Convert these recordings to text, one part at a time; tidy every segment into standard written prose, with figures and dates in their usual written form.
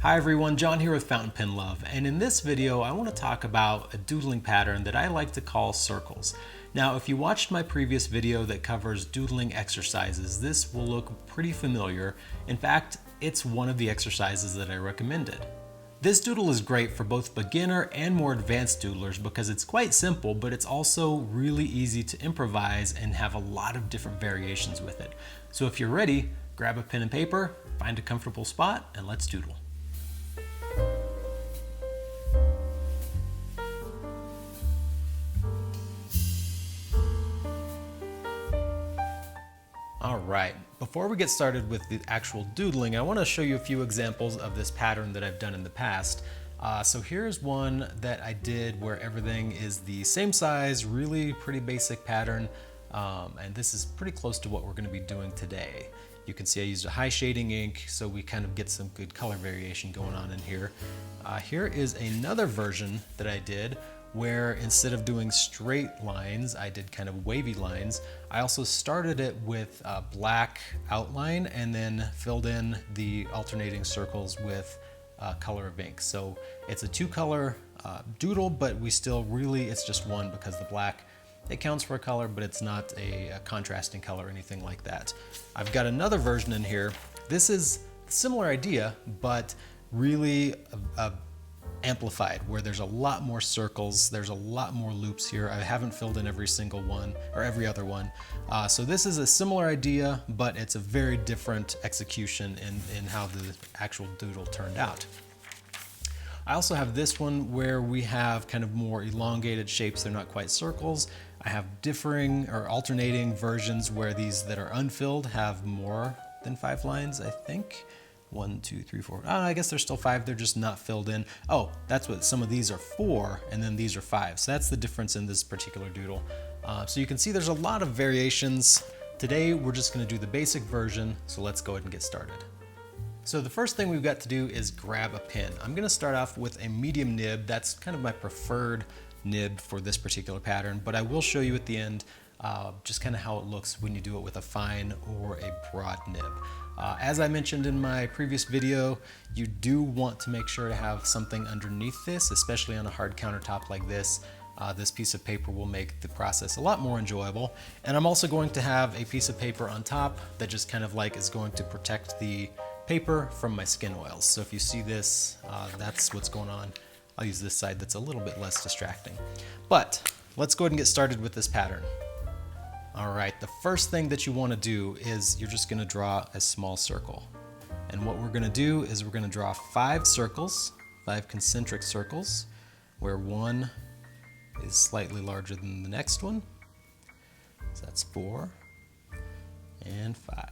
Hi everyone, John here with Fountain Pen Love, and in this video I want to talk about a doodling pattern that I like to call circles. Now if you watched my previous video that covers doodling exercises, this will look pretty familiar. In fact, it's one of the exercises that I recommended. This doodle is great for both beginner and more advanced doodlers because it's quite simple, but it's also really easy to improvise and have a lot of different variations with it. So if you're ready, grab a pen and paper, find a comfortable spot, and let's doodle. Alright, before we get started with the actual doodling, I want to show you a few examples of this pattern that I've done in the past. So here's one that I did where everything is the same size, really pretty basic pattern, and this is pretty close to what we're going to be doing today. You can see I used a high shading ink, so we kind of get some good color variation going on in here. Here is another version that I did where instead of doing straight lines, I did kind of wavy lines. I also started it with a black outline and then filled in the alternating circles with color of ink. So it's a two-color doodle, but we still really, it's just one because the black, it counts for a color, but it's not a contrasting color or anything like that. I've got another version in here. This is a similar idea, but really amplified, where there's a lot more circles, there's a lot more loops here. I haven't filled in every single one or every other one. So this is a similar idea, but it's a very different execution in how the actual doodle turned out. I also have this one where we have kind of more elongated shapes. They're not quite circles. I have differing or alternating versions where these that are unfilled have more than 5 lines, I think. 1, 2, 3, 4. I guess there's still 5, they're just not filled in. Oh, that's what some of these are 4, and then these are 5. So that's the difference in this particular doodle. So you can see there's a lot of variations. Today, we're just gonna do the basic version, so let's go ahead and get started. So the first thing we've got to do is grab a pen. I'm gonna start off with a medium nib. That's kind of my preferred nib for this particular pattern, but I will show you at the end just kind of how it looks when you do it with a fine or a broad nib. As I mentioned in my previous video, you do want to make sure to have something underneath this, especially on a hard countertop like this. This piece of paper will make the process a lot more enjoyable. And I'm also going to have a piece of paper on top that just kind of like is going to protect the paper from my skin oils. So if you see this, that's what's going on. I'll use this side that's a little bit less distracting. But let's go ahead and get started with this pattern. All right, the first thing that you want to do is you're just going to draw a small circle. And what we're going to do is we're going to draw 5 circles, 5 concentric circles, where one is slightly larger than the next one. So that's 4 and 5.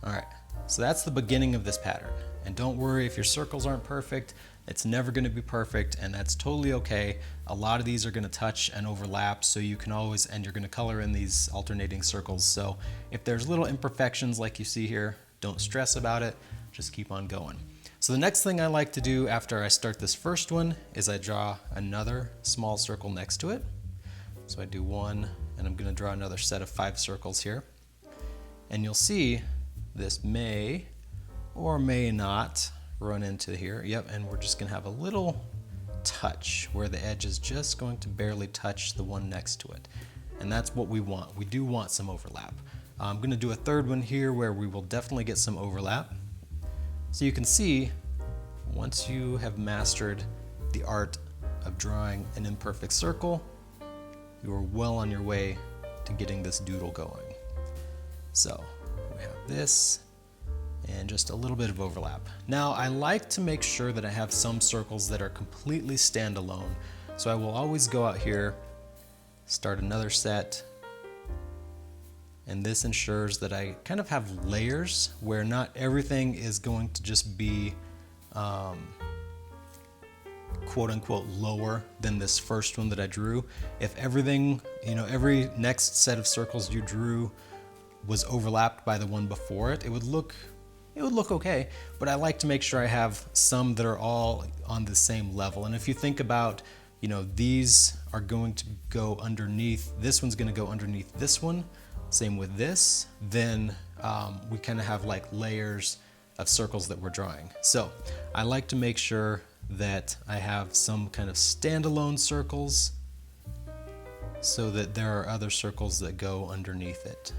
All right, so that's the beginning of this pattern. And don't worry if your circles aren't perfect. It's never going to be perfect, and that's totally okay. A lot of these are going to touch and overlap, so you can always, and you're going to color in these alternating circles. So if there's little imperfections like you see here, don't stress about it, just keep on going. So the next thing I like to do after I start this first one is I draw another small circle next to it. So I do one, and I'm going to draw another set of 5 circles here. And you'll see this may or may not run into here. Yep, and we're just gonna have a little touch where the edge is just going to barely touch the one next to it. And that's what we want. We do want some overlap. I'm gonna do a third one here where we will definitely get some overlap. So you can see, once you have mastered the art of drawing an imperfect circle, you are well on your way to getting this doodle going. So we have this, and just a little bit of overlap. Now I like to make sure that I have some circles that are completely standalone. So I will always go out here, start another set, and this ensures that I kind of have layers where not everything is going to just be quote unquote lower than this first one that I drew. If everything, every next set of circles you drew was overlapped by the one before it, it would look okay, but I like to make sure I have some that are all on the same level. And if you think about, these are going to go underneath, this one's going to go underneath this one, same with this, then we kind of have like layers of circles that we're drawing. So I like to make sure that I have some kind of standalone circles so that there are other circles that go underneath it.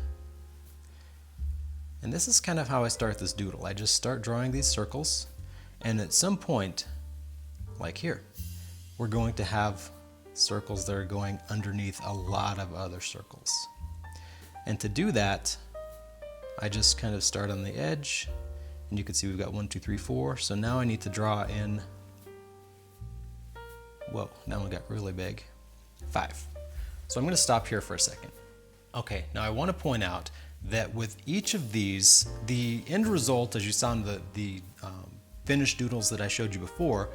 And this is kind of how I start this doodle. I just start drawing these circles, and at some point, like here, we're going to have circles that are going underneath a lot of other circles. And to do that, I just kind of start on the edge, and you can see we've got 1, 2, 3, 4. So now I need to draw in, whoa, that one got really big, 5. So I'm going to stop here for a second. Okay, now I want to point out that with each of these, the end result, as you saw in the finished doodles that I showed you before,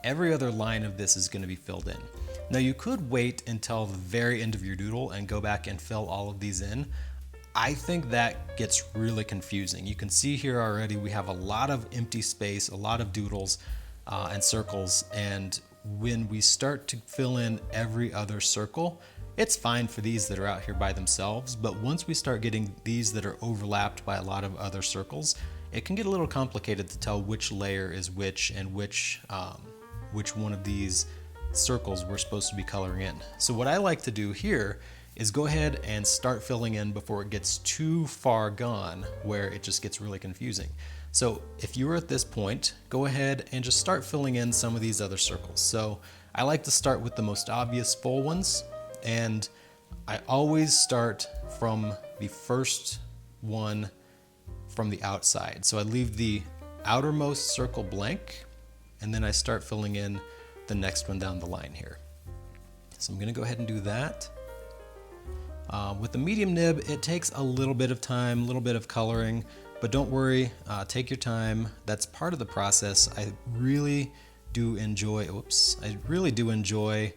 every other line of this is going to be filled in. Now you could wait until the very end of your doodle and go back and fill all of these in. I think that gets really confusing. You can see here already we have a lot of empty space, a lot of doodles and circles, and when we start to fill in every other circle, it's fine for these that are out here by themselves, but once we start getting these that are overlapped by a lot of other circles, it can get a little complicated to tell which layer is which and which one of these circles we're supposed to be coloring in. So what I like to do here is go ahead and start filling in before it gets too far gone where it just gets really confusing. So if you were at this point, go ahead and just start filling in some of these other circles. So I like to start with the most obvious full ones, and I always start from the first one from the outside. So I leave the outermost circle blank, and then I start filling in the next one down the line here. So I'm going to go ahead and do that. With the medium nib, it takes a little bit of time, a little bit of coloring, but don't worry, take your time. That's part of the process. I really do enjoy, I really do enjoy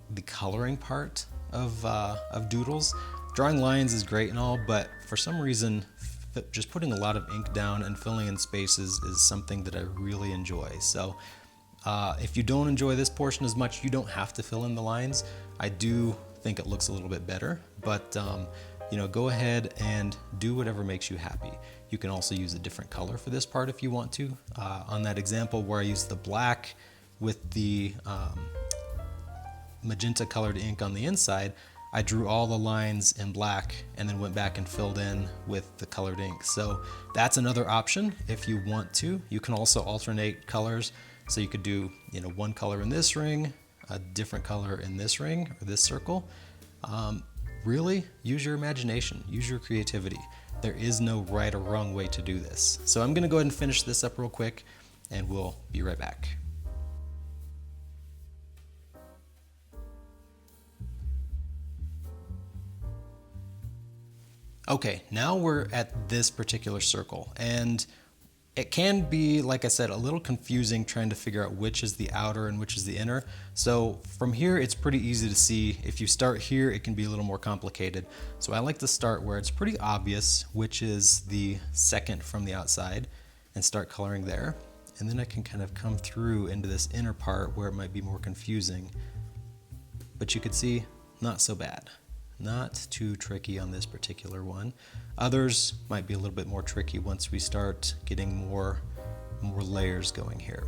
the coloring part of doodles. Drawing lines is great and all, but for some reason, just putting a lot of ink down and filling in spaces is something that I really enjoy. So if you don't enjoy this portion as much, you don't have to fill in the lines. I do think it looks a little bit better, but you know, go ahead and do whatever makes you happy. You can also use a different color for this part if you want to. On that example where I used the black with the magenta colored ink on the inside, I drew all the lines in black and then went back and filled in with the colored ink. So that's another option if you want to. You can also alternate colors. So you could do, you know, one color in this ring, a different color in this ring or this circle. Really use your imagination, use your creativity. There is no right or wrong way to do this. So I'm gonna go ahead and finish this up real quick and we'll be right back. Okay, now we're at this particular circle, and it can be, like I said, a little confusing trying to figure out which is the outer and which is the inner. So from here, it's pretty easy to see. If you start here, it can be a little more complicated. So I like to start where it's pretty obvious which is the second from the outside and start coloring there. And then I can kind of come through into this inner part where it might be more confusing. But you could see, not so bad. Not too tricky on this particular one. Others might be a little bit more tricky once we start getting more layers going here.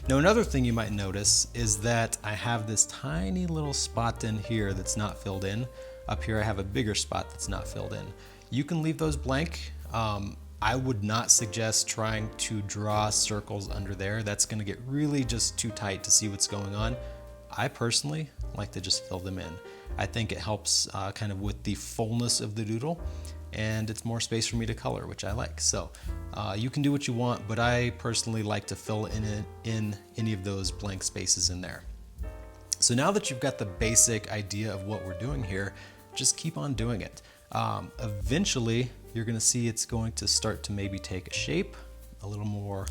Now another thing you might notice is that I have this tiny little spot in here that's not filled in. Up here I have a bigger spot that's not filled in. You can leave those blank. I would not suggest trying to draw circles under there. That's going to get really just too tight to see what's going on. I personally like to just fill them in. I think it helps kind of with the fullness of the doodle, and it's more space for me to color, which I like. So you can do what you want, but I personally like to fill in any of those blank spaces in there. So now that you've got the basic idea of what we're doing here, just keep on doing it. Eventually, you're gonna see it's going to start to maybe take a shape, a little more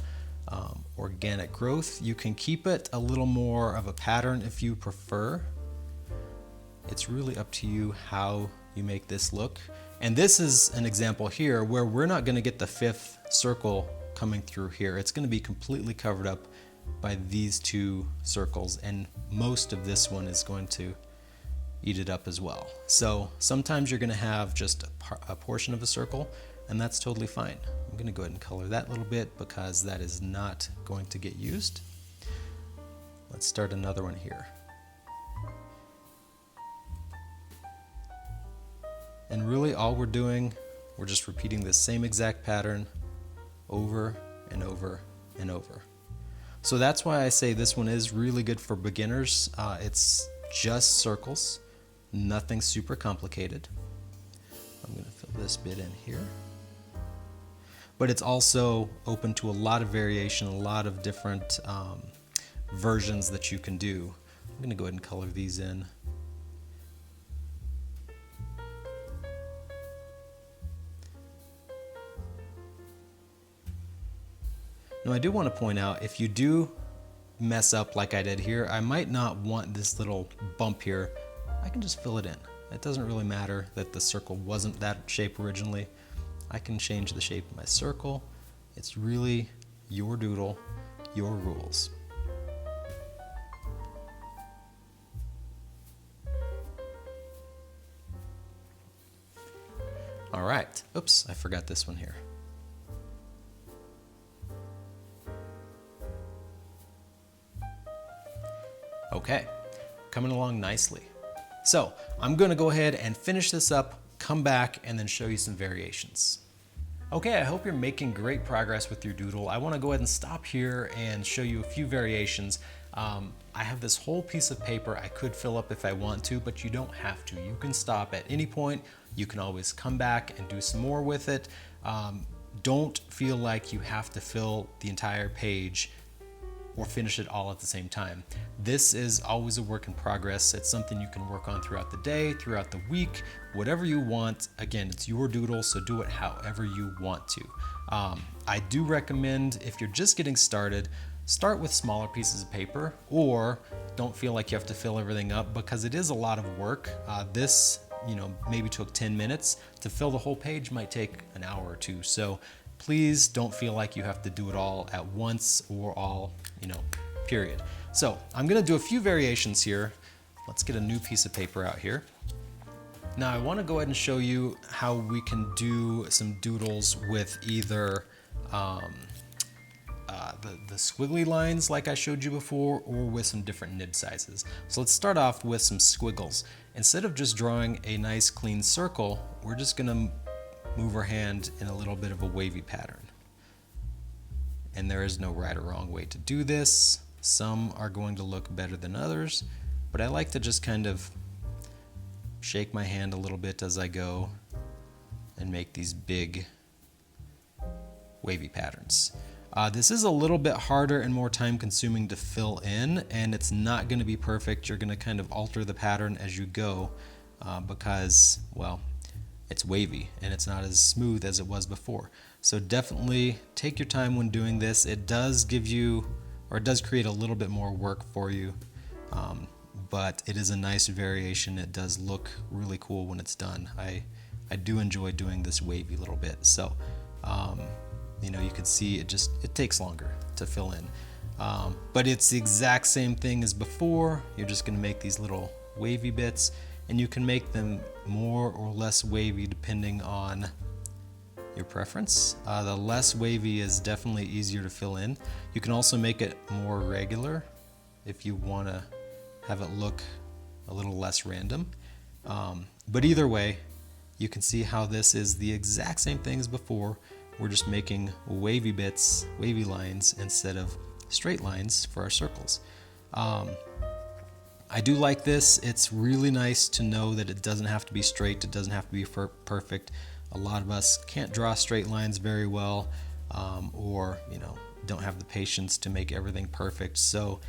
organic growth. You can keep it a little more of a pattern if you prefer. It's really up to you how you make this look. And this is an example here where we're not going to get the fifth circle coming through here. It's going to be completely covered up by these two circles, and most of this one is going to eat it up as well. So sometimes you're going to have just a portion of a circle and that's totally fine. I'm going to go ahead and color that a little bit because that is not going to get used. Let's start another one here. And really all we're doing, we're just repeating the same exact pattern over and over and over. So that's why I say this one is really good for beginners. It's just circles, nothing super complicated. I'm going to fill this bit in here. But it's also open to a lot of variation, a lot of different versions that you can do. I'm going to go ahead and color these in. Now I do want to point out, if you do mess up like I did here, I might not want this little bump here. I can just fill it in. It doesn't really matter that the circle wasn't that shape originally. I can change the shape of my circle. It's really your doodle, your rules. All right, oops, I forgot this one here. Okay, coming along nicely. So I'm gonna go ahead and finish this up, come back, and then show you some variations. Okay, I hope you're making great progress with your doodle. I wanna go ahead and stop here and show you a few variations. I have this whole piece of paper I could fill up if I want to, but you don't have to. You can stop at any point. You can always come back and do some more with it. Don't feel like you have to fill the entire page or finish it all at the same time. This is always a work in progress. It's something you can work on throughout the day, throughout the week, whatever you want. Again, it's your doodle, so do it however you want to. I do recommend, if you're just getting started, start with smaller pieces of paper, or don't feel like you have to fill everything up, because it is a lot of work. This, maybe took 10 minutes. To fill the whole page might take an hour or two. So please don't feel like you have to do it all at once or all, period. So I'm gonna do a few variations here. Let's get a new piece of paper out here. Now I wanna go ahead and show you how we can do some doodles with either the squiggly lines like I showed you before, or with some different nib sizes. So let's start off with some squiggles. Instead of just drawing a nice clean circle, we're just gonna move our hand in a little bit of a wavy pattern. And there is no right or wrong way to do this. Some are going to look better than others, but I like to just kind of shake my hand a little bit as I go and make these big wavy patterns. This is a little bit harder and more time consuming to fill in, and it's not going to be perfect. You're going to kind of alter the pattern as you go because, well, it's wavy and it's not as smooth as it was before. So definitely take your time when doing this. It does give you, or it does create a little bit more work for you, but it is a nice variation. It does look really cool when it's done. I do enjoy doing this wavy little bit. So you can see it takes longer to fill in, but it's the exact same thing as before. You're just going to make these little wavy bits, and you can make them more or less wavy depending on your preference. The less wavy is definitely easier to fill in. You can also make it more regular if you want to have it look a little less random. But either way, you can see how this is the exact same thing as before. We're just making wavy bits, wavy lines, instead of straight lines for our circles. I do like this. It's really nice to know that it doesn't have to be straight. It doesn't have to be perfect. A lot of us can't draw straight lines very well, or don't have the patience to make everything perfect. So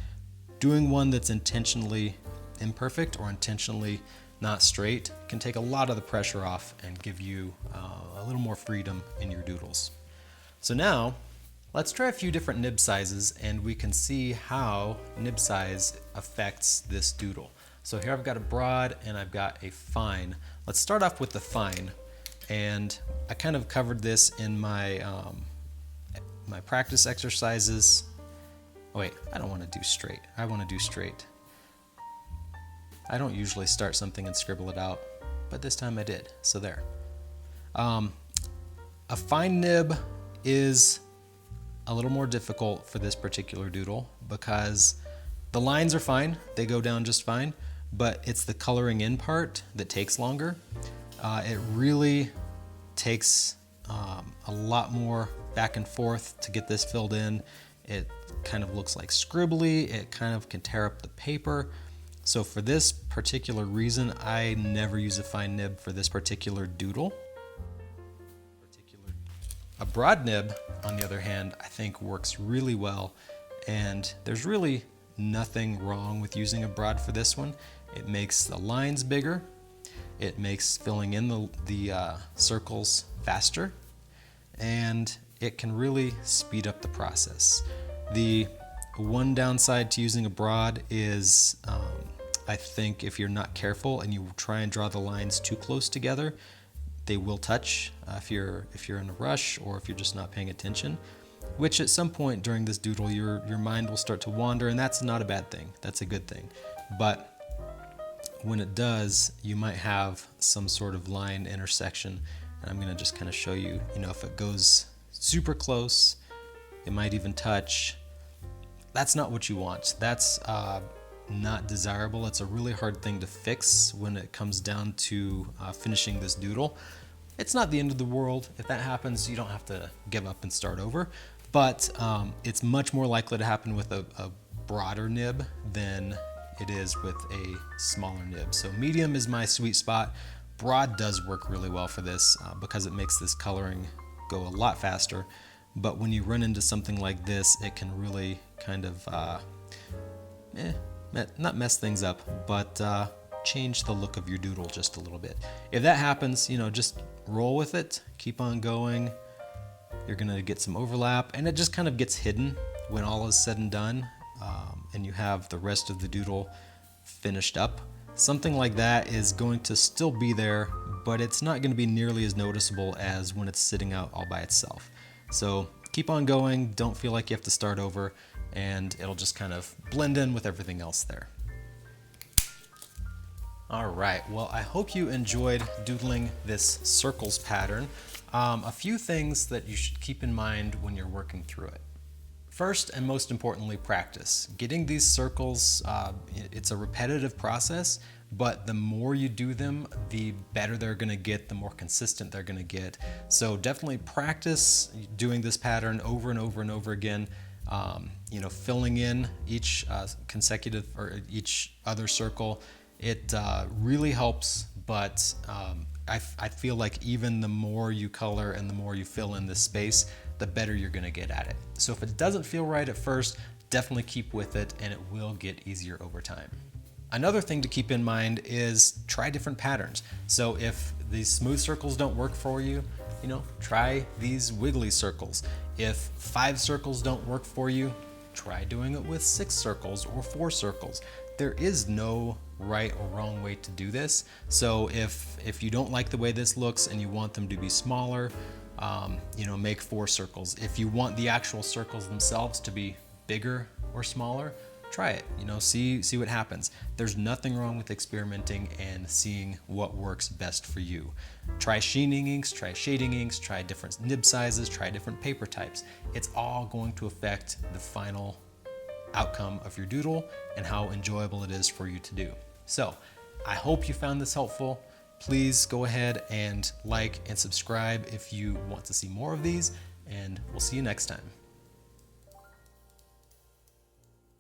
doing one that's intentionally imperfect or intentionally not straight can take a lot of the pressure off and give you a little more freedom in your doodles. So now let's try a few different nib sizes, and we can see how nib size affects this doodle. So here I've got a broad and I've got a fine. Let's start off with the fine, and I kind of covered this in my my practice exercises. Oh wait, I don't want to do straight. I want to do straight. I don't usually start something and scribble it out, but this time I did, so there. A fine nib is a little more difficult for this particular doodle because the lines are fine, they go down just fine, but it's the coloring in part that takes longer. It really takes a lot more back and forth to get this filled in. It kind of looks like scribbly, it kind of can tear up the paper. So for this particular reason, I never use a fine nib for this particular doodle. A broad nib, on the other hand, I think works really well, and there's really nothing wrong with using a broad for this one. It makes the lines bigger, it makes filling in the circles faster, and it can really speed up the process. The one downside to using a broad is I think if you're not careful and you try and draw the lines too close together, they will touch if you're in a rush or if you're just not paying attention, which at some point during this doodle your mind will start to wander, and that's not a bad thing, that's a good thing. But when it does, you might have some sort of line intersection, and I'm gonna just kind of show you, if it goes super close, it might even touch. That's not what you want. That's not desirable. It's a really hard thing to fix when it comes down to finishing this doodle. It's not the end of the world. If that happens, you don't have to give up and start over, but it's much more likely to happen with a broader nib than it is with a smaller nib. So medium is my sweet spot. Broad does work really well for this because it makes this coloring go a lot faster, but when you run into something like this, it can really kind of not mess things up, but change the look of your doodle just a little bit. If that happens, just roll with it, keep on going. You're gonna get some overlap, and it just kind of gets hidden when all is said and done, and you have the rest of the doodle finished up. Something like that is going to still be there, but it's not gonna be nearly as noticeable as when it's sitting out all by itself. So keep on going, don't feel like you have to start over, and it'll just kind of blend in with everything else there. All right, well, I hope you enjoyed doodling this circles pattern. A few things that you should keep in mind when you're working through it. First and most importantly, practice. Getting these circles, it's a repetitive process, but the more you do them, the better they're gonna get, the more consistent they're gonna get. So definitely practice doing this pattern over and over and over again. Filling in each consecutive or each other circle, it really helps, but I feel like even the more you color and the more you fill in this space, the better you're gonna get at it. So if it doesn't feel right at first, definitely keep with it and it will get easier over time. Another thing to keep in mind is try different patterns. So if these smooth circles don't work for you, try these wiggly circles. If 5 circles don't work for you, try doing it with 6 circles or 4 circles. There is no right or wrong way to do this. So if you don't like the way this looks and you want them to be smaller, make 4 circles. If you want the actual circles themselves to be bigger or smaller, try it, see what happens. There's nothing wrong with experimenting and seeing what works best for you. Try sheening inks, try shading inks, try different nib sizes, try different paper types. It's all going to affect the final outcome of your doodle and how enjoyable it is for you to do. So I hope you found this helpful. Please go ahead and like and subscribe if you want to see more of these, and we'll see you next time.